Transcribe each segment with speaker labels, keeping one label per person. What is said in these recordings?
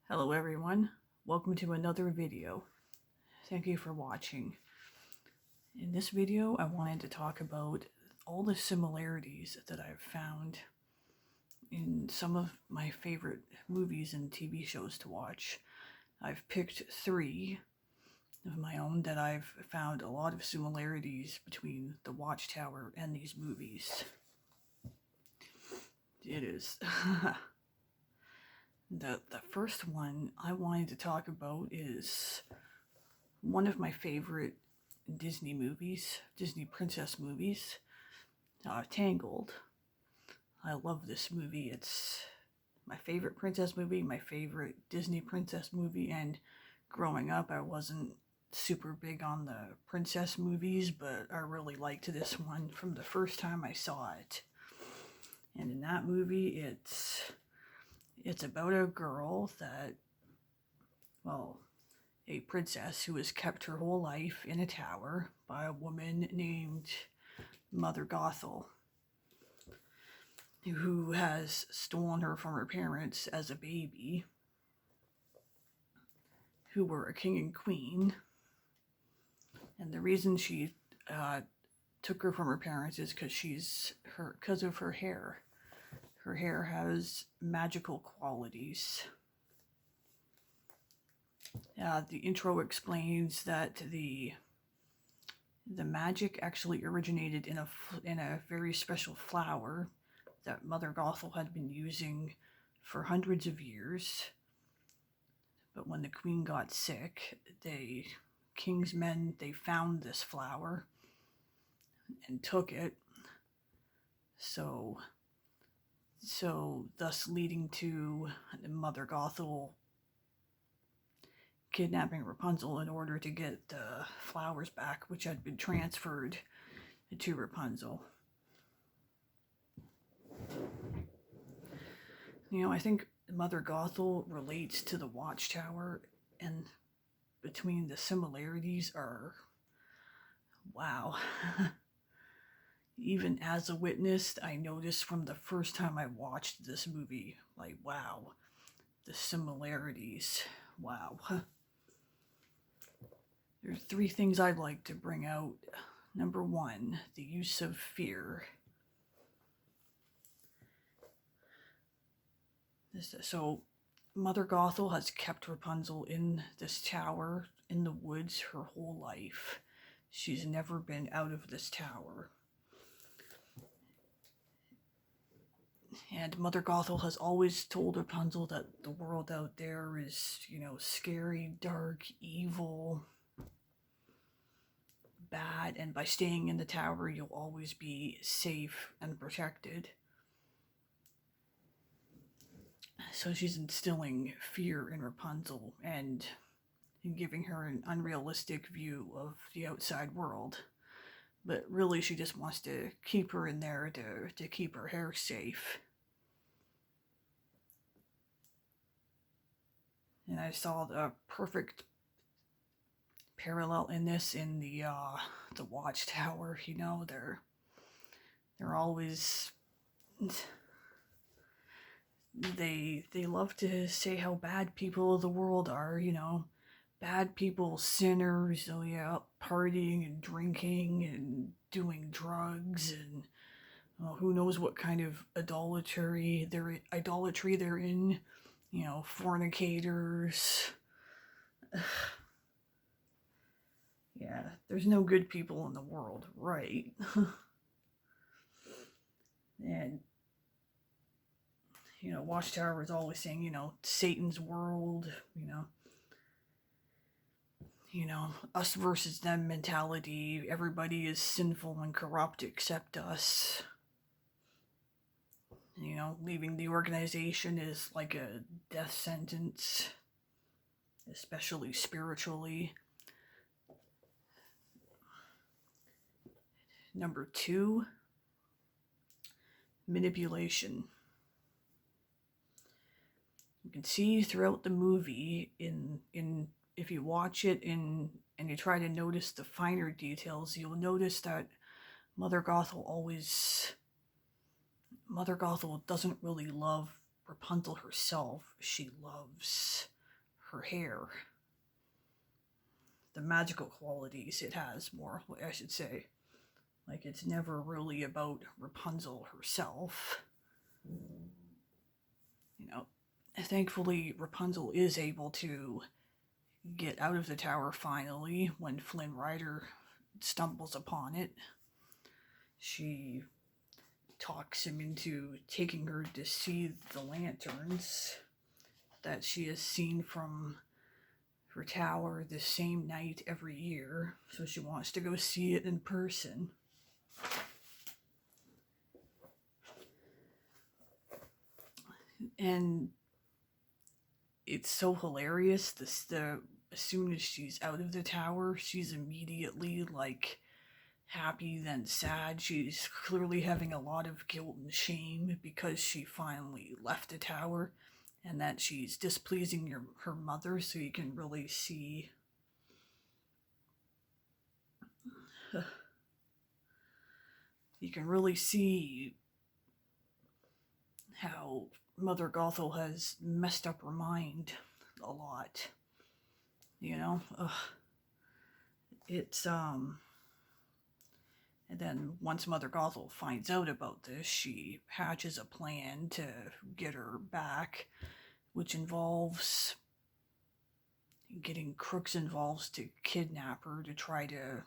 Speaker 1: Hello everyone, welcome to another video. Thank you for watching. In this video I wanted to talk about all the similarities that I've found in some of my favorite movies and TV shows to watch. I've picked 3 of my own that I've found a lot of similarities between The Watchtower and these movies. It is. The first one I wanted to talk about is one of my favorite Disney movies, Disney princess movies, Tangled. I love this movie. It's my favorite princess movie, my favorite Disney princess movie, and growing up I wasn't super big on the princess movies, but I really liked this one from the first time I saw it. And in that movie, it's about a girl that, well, a princess who was kept her whole life in a tower by a woman named Mother Gothel, who has stolen her from her parents as a baby, who were a king and queen. And the reason she took her from her parents is because of her hair. Her hair has magical qualities. The intro explains that the magic actually originated in a very special flower that Mother Gothel had been using for hundreds of years. But when the queen got sick, king's men found this flower and took it. So thus leading to Mother Gothel kidnapping Rapunzel in order to get the flowers back, which had been transferred to Rapunzel. I think Mother Gothel relates to the Watchtower, and between the similarities are, wow. Even as a witness, I noticed from the first time I watched this movie, like, wow, the similarities, wow. There's 3 things I'd like to bring out. Number 1, the use of fear. So, Mother Gothel has kept Rapunzel in this tower in the woods her whole life. She's never been out of this tower. And Mother Gothel has always told Rapunzel that the world out there is, scary, dark, evil, bad, and by staying in the tower, you'll always be safe and protected. So she's instilling fear in Rapunzel and giving her an unrealistic view of the outside world. But really, she just wants to keep her in there to keep her hair safe. And I saw the perfect parallel in this in the Watchtower. They're always, they love to say how bad people of the world are. Bad people, sinners, partying and drinking and doing drugs, and who knows what kind of idolatry they're in. Fornicators. Yeah, there's no good people in the world, right? And, Watchtower is always saying, Satan's world, us versus them mentality. Everybody is sinful and corrupt except us. Leaving the organization is like a death sentence, especially spiritually. Number 2, manipulation. You can see throughout the movie, if you watch it and you try to notice the finer details, you'll notice that Mother Gothel doesn't really love Rapunzel herself. She loves her hair, the magical qualities it has, more, I should say. Like, it's never really about Rapunzel herself. You know, thankfully, Rapunzel is able to get out of the tower finally when Flynn Rider stumbles upon it. She talks him into taking her to see the lanterns that she has seen from her tower the same night every year, so she wants to go see it in person. And it's so hilarious. As soon as she's out of the tower, she's immediately like happy, then sad. She's clearly having a lot of guilt and shame because she finally left the tower, and that she's displeasing her mother. So you can really see how Mother Gothel has messed up her mind a lot. You know? It's, and then once Mother Gothel finds out about this, she hatches a plan to get her back, which involves getting crooks involved to kidnap her to try to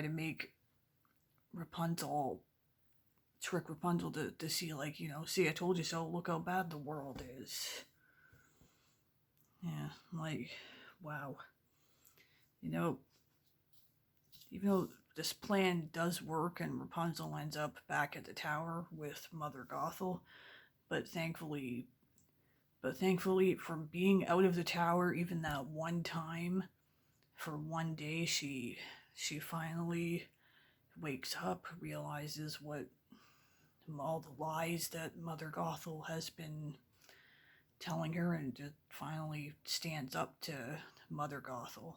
Speaker 1: make Rapunzel, trick Rapunzel to see, like, you know, see, I told you so, look how bad the world is. Yeah, like, wow. You know, even though this plan does work and Rapunzel ends up back at the tower with Mother Gothel, but thankfully from being out of the tower even that one time, for one day, she finally wakes up, realizes what all the lies that Mother Gothel has been telling her, and just finally stands up to Mother Gothel.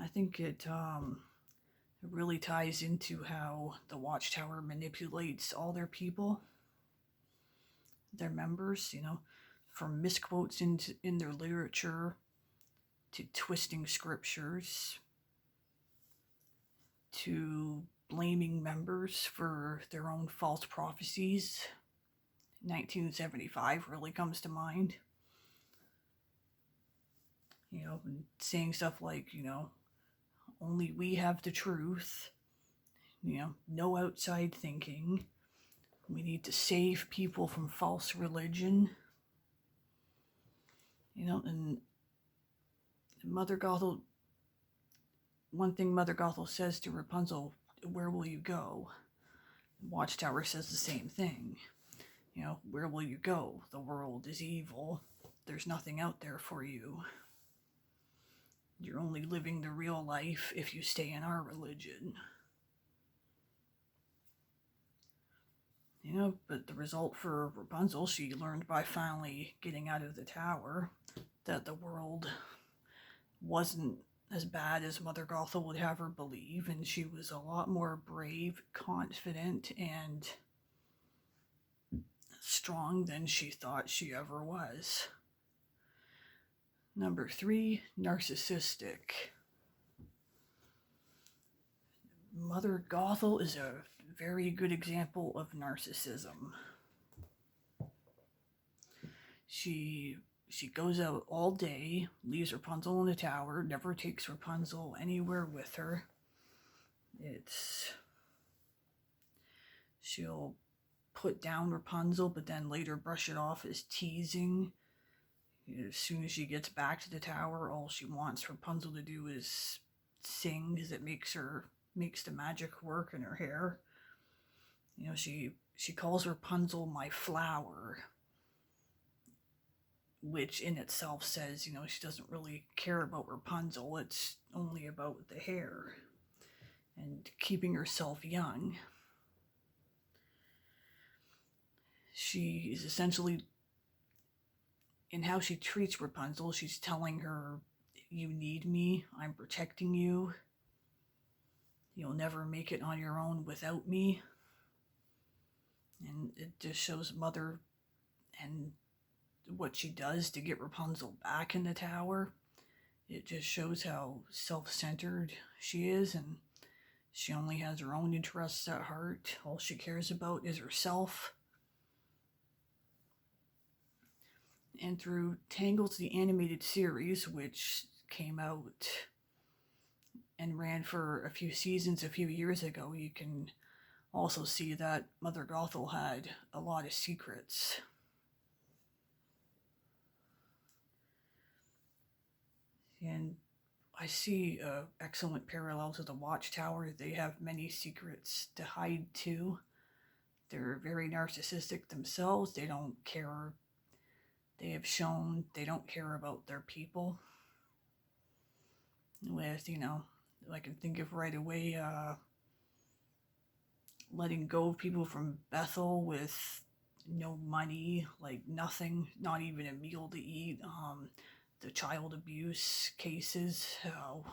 Speaker 1: I think it really ties into how the Watchtower manipulates all their people, their members, you know, from misquotes in their literature to twisting scriptures to blaming members for their own false prophecies. 1975 really comes to mind. You know, saying stuff like, you know, only we have the truth. You know, no outside thinking. We need to save people from false religion. You know, and Mother Gothel, one thing Mother Gothel says to Rapunzel, where will you go? Watchtower says the same thing. You know, where will you go? The world is evil. There's nothing out there for you. You're only living the real life if you stay in our religion. You know, but the result for Rapunzel, she learned by finally getting out of the tower that the world wasn't as bad as Mother Gothel would have her believe, and she was a lot more brave, confident, and strong than she thought she ever was. Number 3, narcissistic. Mother Gothel is a very good example of narcissism. She goes out all day, leaves Rapunzel in the tower, never takes Rapunzel anywhere with her. She'll put down Rapunzel, but then later brush it off as teasing. As soon as she gets back to the tower, all she wants Rapunzel to do is sing, because it makes the magic work in her hair. You know, she calls Rapunzel my flower, which in itself says, you know, she doesn't really care about Rapunzel. It's only about the hair and keeping herself young. She is essentially, in how she treats Rapunzel, she's telling her, you need me, I'm protecting you. You'll never make it on your own without me. And it just shows Mother and what she does to get Rapunzel back in the tower. It just shows how self-centered she is, and she only has her own interests at heart. All she cares about is herself. And through Tangled, the animated series, which came out and ran for a few seasons a few years ago, you can also see that Mother Gothel had a lot of secrets. And I see excellent parallel to the Watchtower. They have many secrets to hide too. They're very narcissistic themselves. They don't care. They have shown they don't care about their people. With, I can think of right away letting go of people from Bethel with no money, like nothing, not even a meal to eat. The child abuse cases, how,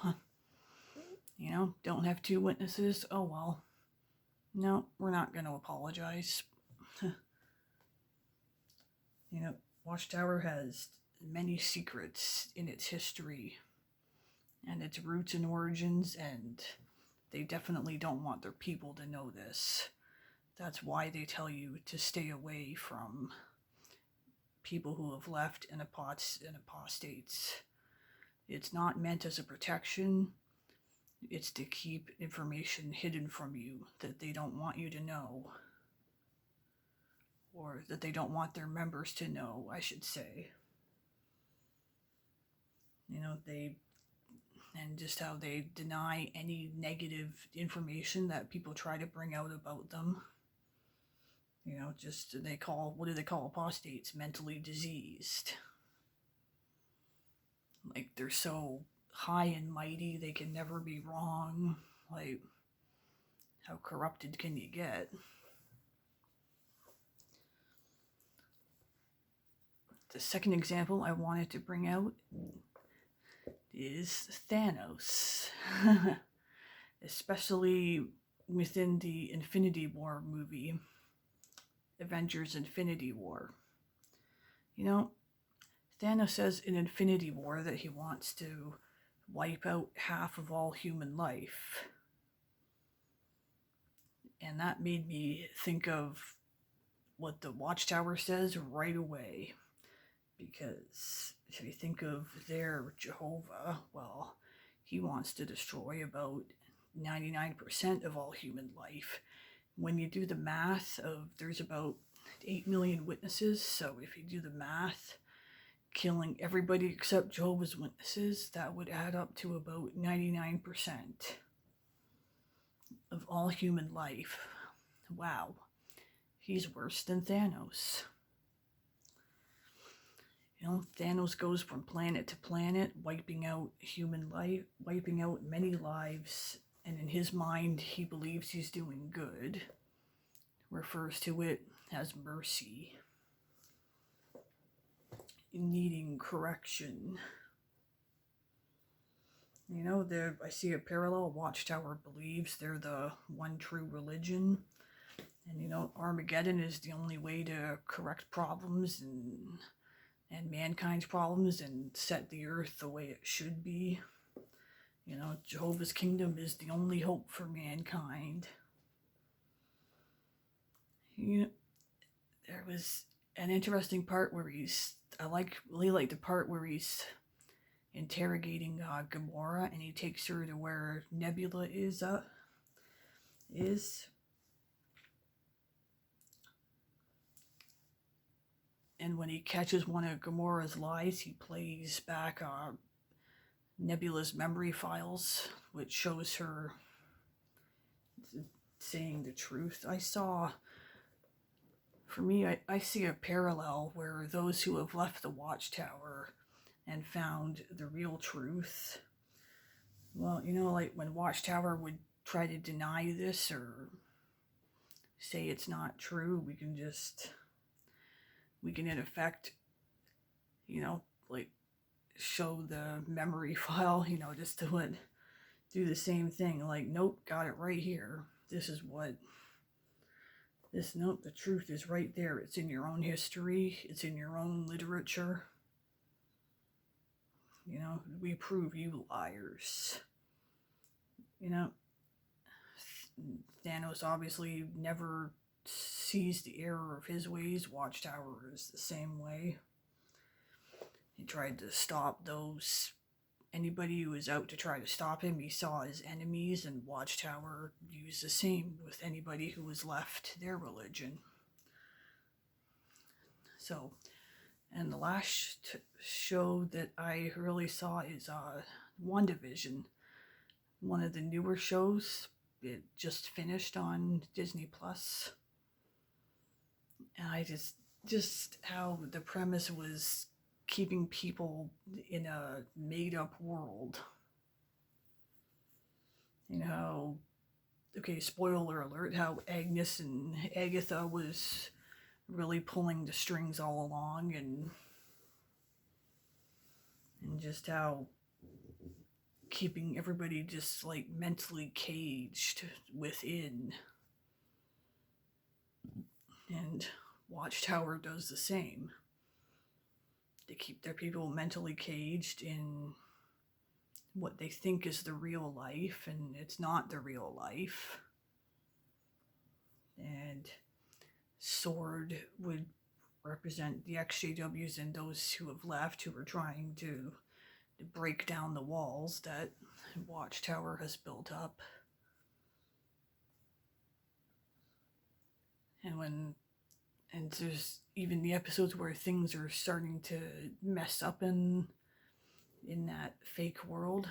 Speaker 1: don't have 2 witnesses. Oh well. No, we're not going to apologize. Watchtower has many secrets in its history and its roots and origins, and they definitely don't want their people to know this. That's why they tell you to stay away from people who have left and apostates. It's not meant as a protection. It's to keep information hidden from you that they don't want you to know. Or that they don't want their members to know, I should say. And just how they deny any negative information that people try to bring out about them. What do they call apostates? Mentally diseased. Like, they're so high and mighty, they can never be wrong. Like, how corrupted can you get? The second example I wanted to bring out is Thanos. Especially within the Infinity War movie, Avengers Infinity War. Thanos says in Infinity War that he wants to wipe out half of all human life. And that made me think of what the Watchtower says right away. Because if you think of their Jehovah, well, he wants to destroy about 99% of all human life. When you do the math there's about 8 million witnesses, so if you do the math, killing everybody except Jehovah's Witnesses, that would add up to about 99% of all human life. Wow, he's worse than Thanos. Thanos goes from planet to planet, wiping out human life, wiping out many lives, and in his mind, he believes he's doing good. Refers to it as mercy. Needing correction. I see a parallel. Watchtower believes they're the one true religion. And, Armageddon is the only way to correct problems and mankind's problems and set the earth the way it should be. Jehovah's kingdom is the only hope for mankind. There was an interesting part where I really like the part where he's interrogating Gamora, and he takes her to where Nebula is. And when he catches one of Gamora's lies, he plays back Nebula's memory files, which shows her saying the truth. I see a parallel where those who have left the Watchtower and found the real truth, well, like when Watchtower would try to deny this or say it's not true, we can in effect, like show the memory file, just to do the same thing. Like, nope, got it right here. This is what No, the truth is right there. It's in your own history. It's in your own literature. You know, we prove you liars. You know, Thanos obviously never sees the error of his ways. Watchtower is the same way. He tried to stop anybody who was out to try to stop him, he saw as enemies, and Watchtower used the same with anybody who was left their religion. So, and the last show that I really saw is WandaVision, one of the newer shows. It just finished on Disney Plus, and I just how the premise was keeping people in a made-up world. You know, okay, spoiler alert, how Agnes and Agatha was really pulling the strings all along, and just how keeping everybody just like mentally caged within. And Watchtower does the same. They keep their people mentally caged in what they think is the real life, and it's not the real life. And Sword would represent the XJWs and those who have left, who are trying to break down the walls that Watchtower has built up. And there's even the episodes where things are starting to mess up in that fake world.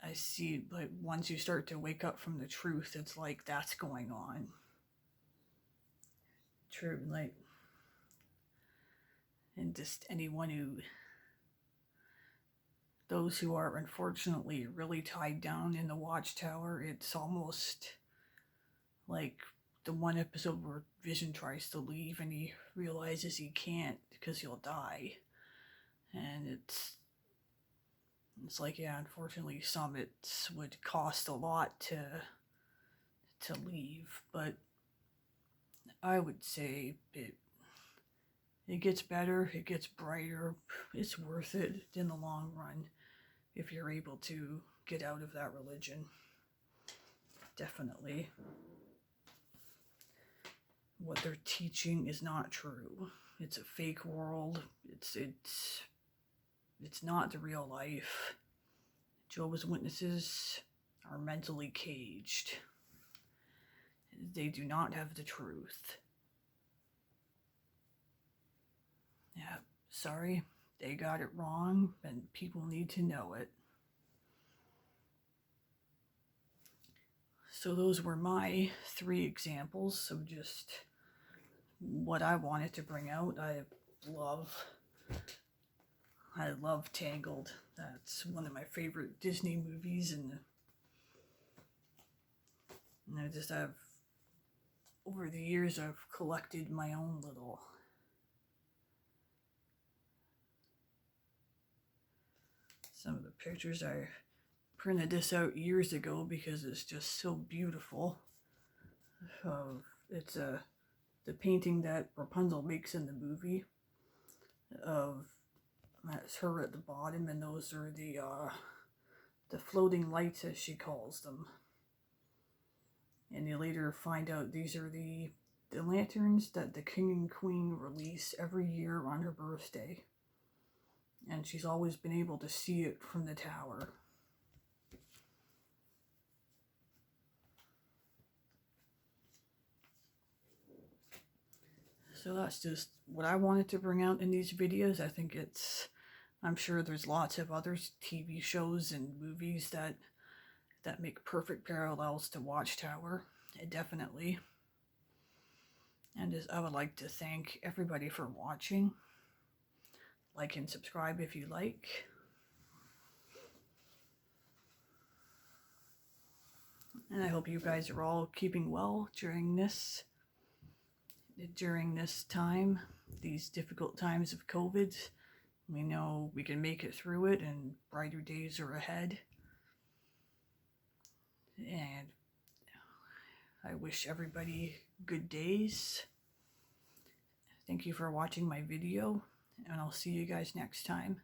Speaker 1: I see, like, once you start to wake up from the truth, it's like that's going on. True, like, and just those who are unfortunately really tied down in the Watchtower, it's almost like the one episode where Vision tries to leave and he realizes he can't because he'll die. And it's like, yeah, unfortunately summits would cost a lot to leave, but I would say it gets better, it gets brighter, it's worth it in the long run if you're able to get out of that religion. Definitely. What they're teaching is not true. It's a fake world. It's not the real life. Jehovah's Witnesses are mentally caged. They do not have the truth. Yeah, sorry, they got it wrong, and people need to know it. So those were my 3 examples of just what I wanted to bring out. I love Tangled. That's one of my favorite Disney movies, and I just have, over the years, I've collected my own little some of the pictures. I printed this out years ago because it's just so beautiful. It's the painting that Rapunzel makes in the movie. That's her at the bottom, and those are the floating lights, as she calls them. And you later find out these are the lanterns that the king and queen release every year on her birthday. And she's always been able to see it from the tower. So that's just what I wanted to bring out in these videos. I think I'm sure there's lots of other TV shows and movies that make perfect parallels to Watchtower, definitely. And I would like to thank everybody for watching. Like and subscribe if you like. And I hope you guys are all keeping well during this time, these difficult times of COVID. We know we can make it through it, and brighter days are ahead. And I wish everybody good days. Thank you for watching my video, and I'll see you guys next time.